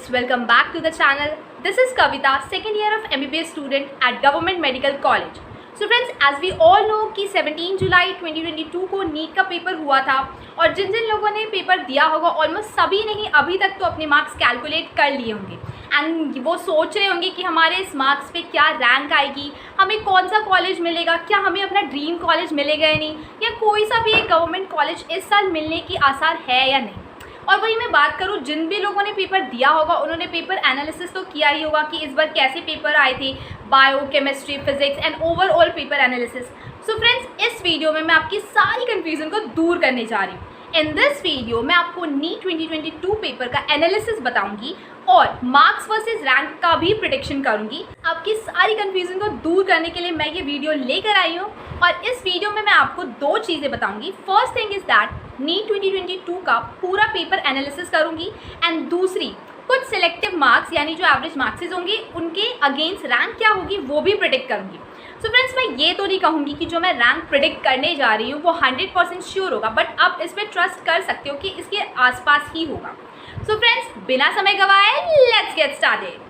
guys, welcome back to the channel. This is Kavita, second year of MBBS student at Government Medical College. So friends, as we all know कि 17 जुलाई 2022 को NEET का paper हुआ था और जिन जिन लोगों ने paper दिया होगा ऑलमोस्ट सभी ने ही अभी तक तो अपने मार्क्स कैलकुलेट कर लिए होंगे एंड वो सोच रहे होंगे कि हमारे इस मार्क्स पे क्या रैंक आएगी, हमें कौन सा कॉलेज मिलेगा, क्या हमें अपना ड्रीम कॉलेज मिलेगा या नहीं, या कोई सा भी एक गवर्नमेंट कॉलेज इस साल मिलने की आसार है या नहीं। और वही मैं बात करूँ, जिन भी लोगों ने पेपर दिया होगा उन्होंने पेपर एनालिसिस तो किया ही होगा कि इस बार कैसे पेपर आए थे, bio, chemistry, physics and overall paper analysis. So friends, इस वीडियो में मैं आपकी सारी कन्फ्यूजन को दूर करने जा रही हूँ। इन दिस वीडियो मैं आपको नीट 2022 पेपर का एनालिसिस बताऊंगी और मार्क्स वर्सेस रैंक का भी प्रेडिक्शन करूंगी। आपकी सारी कन्फ्यूजन को दूर करने के लिए मैं ये वीडियो लेकर आई हूँ और इस वीडियो में मैं आपको दो चीज़ें बताऊंगी। First thing is that NEET 2022 का पूरा पेपर एनालिसिस करूंगी एंड दूसरी कुछ सिलेक्टिव मार्क्स यानी जो एवरेज मार्क्सेस होंगे उनके अगेंस्ट रैंक क्या होगी वो भी प्रेडिक्ट करूंगी। सो फ्रेंड्स, मैं ये तो नहीं कहूँगी कि जो मैं रैंक प्रेडिक्ट करने जा रही हूँ वो 100% श्योर होगा, बट आप इस पर ट्रस्ट कर सकते हो कि इसके आसपास ही होगा। सो फ्रेंड्स, बिना समय गवाए लेट्स गेट स्टार्टेड।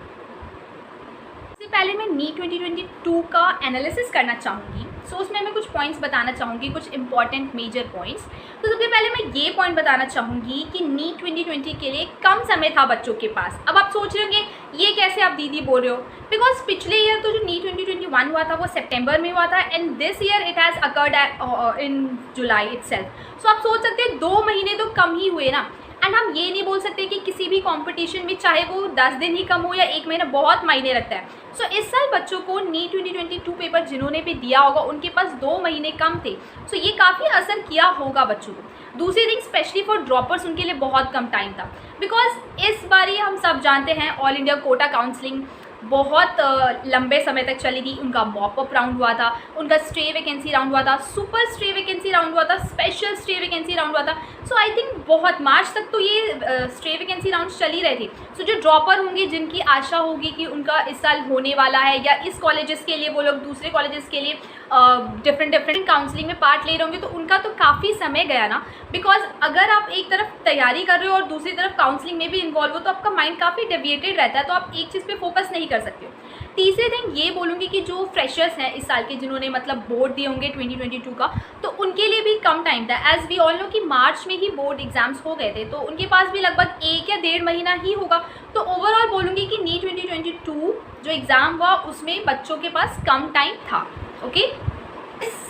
सबसे पहले मैं नीट 2022 का एनालिसिस करना चाहूँगी। सो उसमें मैं कुछ पॉइंट्स बताना चाहूँगी, कुछ इंपॉर्टेंट मेजर पॉइंट्स। तो सबसे पहले मैं ये पॉइंट बताना चाहूँगी कि नीट 2020 के लिए कम समय था बच्चों के पास। अब आप सोच रहे होंगे ये कैसे आप दीदी बोल रहे हो, बिकॉज पिछले ईयर तो जो नीट 2021 हुआ था वो सितंबर में हुआ था and this year it has occurred in July itself. So आप सोच सकते हैं 2 महीने तो कम ही हुए ना। एंड हम ये नहीं बोल सकते कि किसी भी कंपटीशन में चाहे वो 10 दिन ही कम हो या 1 महीना बहुत मायने रखता है। सो इस साल बच्चों को नीट 2022 पेपर जिन्होंने भी दिया होगा उनके पास 2 महीने कम थे। सो ये काफ़ी असर किया होगा बच्चों को। दूसरी थिंग, स्पेशली फॉर ड्रॉपर्स उनके लिए बहुत कम टाइम था, बिकॉज इस बार हम सब जानते हैं ऑल इंडिया कोटा काउंसलिंग बहुत लंबे समय तक चली थी। उनका मॉपअप राउंड हुआ था, उनका स्टे वैकेंसी राउंड हुआ था, सुपर स्टे वैकेंसी राउंड हुआ था, स्पेशल स्टे वैकेंसी राउंड हुआ था। सो आई थिंक बहुत मार्च तक तो ये स्टे वैकेंसी राउंड चल ही रहे थे। सो जो ड्रॉपर होंगे जिनकी आशा होगी कि उनका इस साल होने वाला है या इस कॉलेजेस के लिए वो लोग दूसरे कॉलेजेस के लिए डिफरेंट काउंसलिंग में पार्ट ले रहे होंगे, तो उनका तो काफ़ी समय गया ना। बिकॉज अगर आप एक तरफ तैयारी कर रहे हो और दूसरी तरफ काउंसलिंग में भी इन्वॉल्व हो तो आपका माइंड काफ़ी डेविएटेड रहता है, तो आप एक चीज़ पे फोकस नहीं कर सकते हो। तीसरी थिंग ये बोलूँगी कि जो फ्रेशर्स हैं इस साल के जिन्होंने मतलब बोर्ड दिए होंगे 2022 का, तो उनके लिए भी कम टाइम था। एज वी ऑल नो कि मार्च में ही बोर्ड एग्जाम्स हो गए थे, तो उनके पास भी लगभग 1 या 1.5 महीना ही होगा। तो ओवरऑल बोलूँगी कि नीट 2022 जो एग्ज़ाम हुआ उसमें बच्चों के पास कम टाइम था। ओके,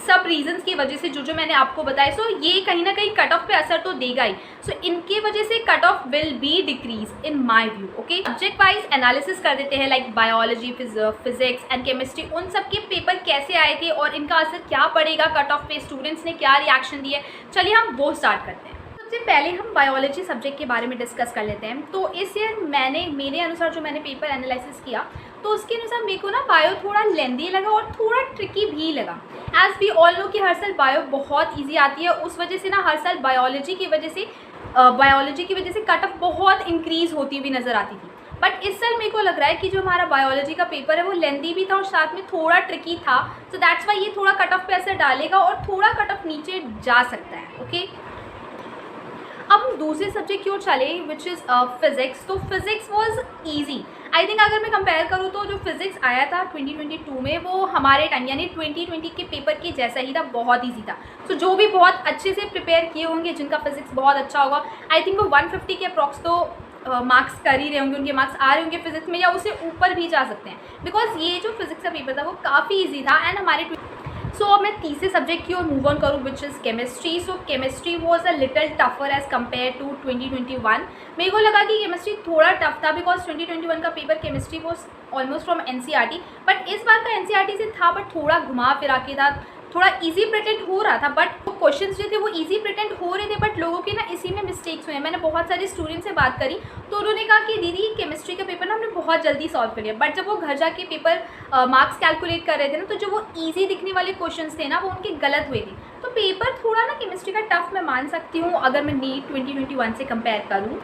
सब रीजंस की वजह से जो मैंने आपको बताया, सो ये कहीं ना कहीं कट ऑफ पे असर तो देगा ही। सो इनकी वजह से cut off will be decrease in my view. Okay, subject wise analysis कर देते हैं, like biology, physics and chemistry, उन सब के पेपर कैसे आए थे और इनका असर क्या पड़ेगा कट ऑफ पे, स्टूडेंट्स ने क्या रिएक्शन दिए। चलिए हम वो स्टार्ट करते हैं। सबसे पहले हम बायोलॉजी सब्जेक्ट के बारे में डिस्कस कर लेते हैं। तो इस ईयर मेरे अनुसार जो मैंने पेपर एनालिसिस किया तो उसके अनुसार मेरे को ना बायो थोड़ा लेंदी लगा और थोड़ा ट्रिकी भी लगा। एज वी ऑल नो कि हर साल बायो बहुत इजी आती है, उस वजह से ना हर साल बायोलॉजी की वजह से कट ऑफ बहुत इंक्रीज़ होती हुई नज़र आती थी। बट इस साल मेरे को लग रहा है कि जो हमारा बायोलॉजी का पेपर है वो लेंदी भी था और साथ में थोड़ा ट्रिकी था। सो दैट्स वाई ये थोड़ा कट ऑफ पे असर डालेगा और थोड़ा कट ऑफ नीचे जा सकता है। ओके, अब हम दूसरे सब्जेक्ट की ओर चले विच इज़ फिज़िक्स। तो physics was easy. I think अगर मैं कंपेयर करूँ तो जो फिज़िक्स आया था 2022 में वो हमारे टाइम यानी 2020 के पेपर के जैसा ही था, बहुत ईजी था। सो जो भी बहुत अच्छे से प्रिपेयर किए होंगे, जिनका फिज़िक्स बहुत अच्छा होगा, आई थिंक वो 150 के अप्रॉक्स तो मार्क्स कर ही रहे होंगे, उनके मार्क्स आ रहे होंगे फिज़िक्स में या उससे ऊपर भी जा सकते हैं, बिकॉज ये जो फिज़िक्स का पेपर था वो काफ़ी ईजी था। एंड हमारे सो अब मैं तीसरे सब्जेक्ट की ओर मूव ऑन करूँ which is chemistry. So chemistry was a little tougher as compare to 2021। मेरे को लगा कि केमिस्ट्री थोड़ा टफ था बिकॉज 2021 का paper chemistry was almost from NCERT, but इस बार का एनसीईआरटी से था बट थोड़ा घुमा फिरा के था, थोड़ा इजी प्रिटेंड हो रहा था। बट क्वेश्चंस जो थे वो इजी प्रिटेंड हो रहे थे, बट लोगों के ना इसी में मिस्टेक्स हुए हैं। मैंने बहुत सारे स्टूडेंट से बात करी तो उन्होंने कहा कि दीदी केमिस्ट्री का पेपर ना हमने बहुत जल्दी सॉल्व कर लिया, बट जब वो घर जाके पेपर मार्क्स कैलकुलेट कर रहे थे ना, तो जो वो ईजी दिखने वाले क्वेश्चंस थे ना वो उनके गलत हुए थे। तो पेपर थोड़ा ना केमिस्ट्री का टफ मैं मान सकती हूँ अगर मैं नीट 2021 से कंपेयर करूँ।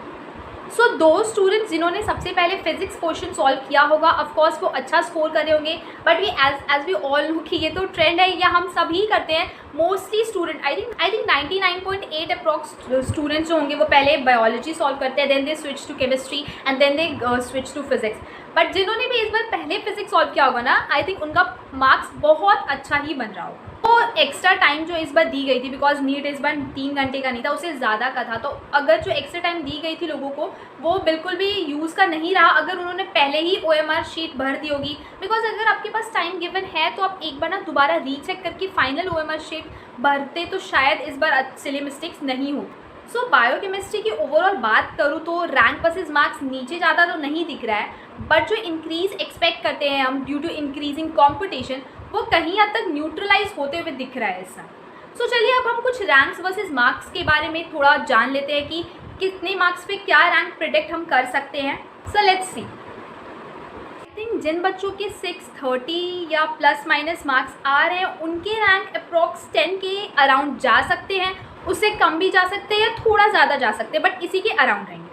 सो दो स्टूडेंट्स जिन्होंने सबसे पहले फिजिक्स क्वेश्चन सॉल्व किया होगा, ऑफकोर्स वो अच्छा स्कोर करे होंगे, but we as we all know कि ये तो ट्रेंड है या हम सभी करते हैं, mostly student I think 99.8 approx students जो होंगे वो पहले बायोलॉजी सॉल्व करते हैं, then they switch to chemistry and then they switch to physics. But जिन्होंने भी इस बार पहले फिजिक्स सॉल्व किया होगा ना, आई थिंक उनका मार्क्स बहुत अच्छा ही बन रहा होगा। तो एक्स्ट्रा टाइम जो इस बार दी गई थी, बिकॉज नीट इस बार 3 घंटे का नहीं था, उससे ज़्यादा का था, तो अगर जो एक्स्ट्रा टाइम दी गई थी लोगों को वो बिल्कुल भी यूज़ का नहीं रहा अगर उन्होंने पहले ही OMR शीट भर दी होगी। बिकॉज अगर आपके पास टाइम गिवन है तो आप एक बार ना दोबारा रीचेक करके फाइनल OMR शीट भरते तो शायद इस बार सिली मिस्टेक्स नहीं हो। सो बायोकेमिस्ट्री की ओवरऑल बात करूँ तो रैंक वर्सेस मार्क्स नीचे ज़्यादा तो नहीं दिख रहा है, बट जो इंक्रीज़ एक्सपेक्ट करते हैं हम ड्यू टू इंक्रीजिंग कॉम्पिटिशन वो कहीं हद तक न्यूट्रलाइज होते हुए दिख रहा है इस समय। सो चलिए अब हम कुछ रैंक्स वर्सेस मार्क्स के बारे में थोड़ा जान लेते हैं कि कितने मार्क्स पे क्या रैंक प्रिडिक्ट हम कर सकते हैं। So let's see. I think जिन बच्चों के 630 या प्लस माइनस मार्क्स आ रहे हैं उनके रैंक अप्रॉक्स 10 के अराउंड जा सकते हैं, उससे कम भी जा सकते हैं या थोड़ा ज़्यादा जा सकते हैं, बट इसी के अराउंड रहेंगे।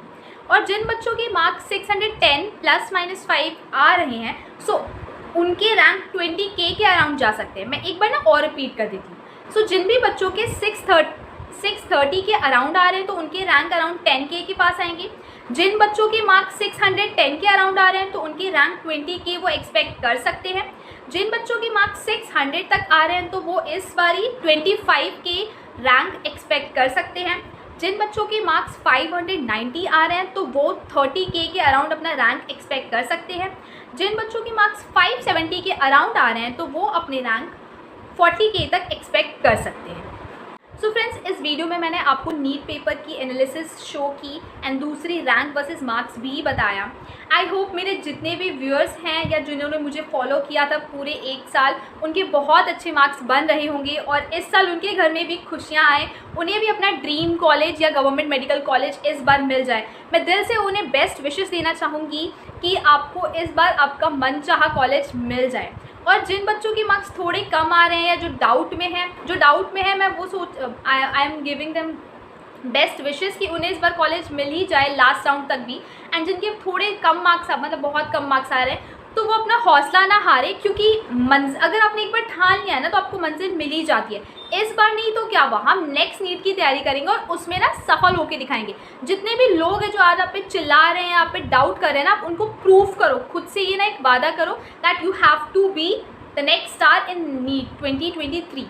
और जिन बच्चों के मार्क्स 610 प्लस माइनस 5 आ रहे हैं सो उनके रैंक 20K के अराउंड जा सकते हैं। मैं एक बार ना और रिपीट कर देती हूँ। सो जिन भी बच्चों के 630 के अराउंड आ रहे हैं तो उनके रैंक अराउंड 10K के पास आएंगे। जिन बच्चों के मार्क्स 610 के अराउंड आ रहे हैं तो उनके रैंक 20K वो एक्सपेक्ट कर सकते हैं। जिन बच्चों के मार्क्स 600 तक आ रहे हैं तो वो इस बारी 25K रैंक एक्सपेक्ट कर सकते हैं। जिन बच्चों के मार्क्स 590 आ रहे हैं तो वो 30K के अराउंड अपना रैंक एक्सपेक्ट कर सकते हैं। जिन बच्चों के मार्क्स 570 के अराउंड आ रहे हैं तो वो अपने रैंक 40K तक एक्सपेक्ट कर सकते हैं। सो फ्रेंड्स, इस वीडियो में मैंने आपको नीट पेपर की एनालिसिस शो की एंड दूसरी रैंक वर्सेस मार्क्स भी बताया। आई होप मेरे जितने भी व्यूअर्स हैं या जिन्होंने मुझे फॉलो किया था पूरे 1 साल, उनके बहुत अच्छे मार्क्स बन रहे होंगे और इस साल उनके घर में भी खुशियाँ आए, उन्हें भी अपना ड्रीम कॉलेज या गवर्नमेंट मेडिकल कॉलेज इस बार मिल जाए। मैं दिल से उन्हें बेस्ट विशेस देना चाहूँगी कि आपको इस बार आपका मनचाहा कॉलेज मिल जाए। और जिन बच्चों के मार्क्स थोड़े कम आ रहे हैं या जो डाउट में है मैं वो I am giving them best wishes कि उन्हें इस बार कॉलेज मिल ही जाए लास्ट राउंड तक भी। एंड जिनके थोड़े कम मार्क्स मतलब बहुत कम मार्क्स आ रहे हैं तो वो अपना हौसला ना हारे, क्योंकि अगर आपने एक बार ठान लिया है ना तो आपको मंजिल मिल ही जाती है। इस बार नहीं तो क्या हुआ, हम नेक्स्ट नीट की तैयारी करेंगे और उसमें ना सफल होकर दिखाएंगे। जितने भी लोग हैं जो आज आप पे चिल्ला रहे हैं, आप पे डाउट कर रहे हैं ना, आप उनको प्रूव करो, खुद से ये ना एक वादा करो that you have to be the next star in NEET 2023।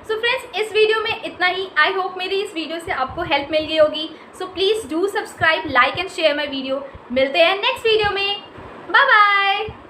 So friends, इस वीडियो में इतना ही। आई होप मेरी इस वीडियो से आपको हेल्प मिल गई होगी। So please do subscribe, like and share my video. मिलते हैं नेक्स्ट वीडियो में। Bye bye.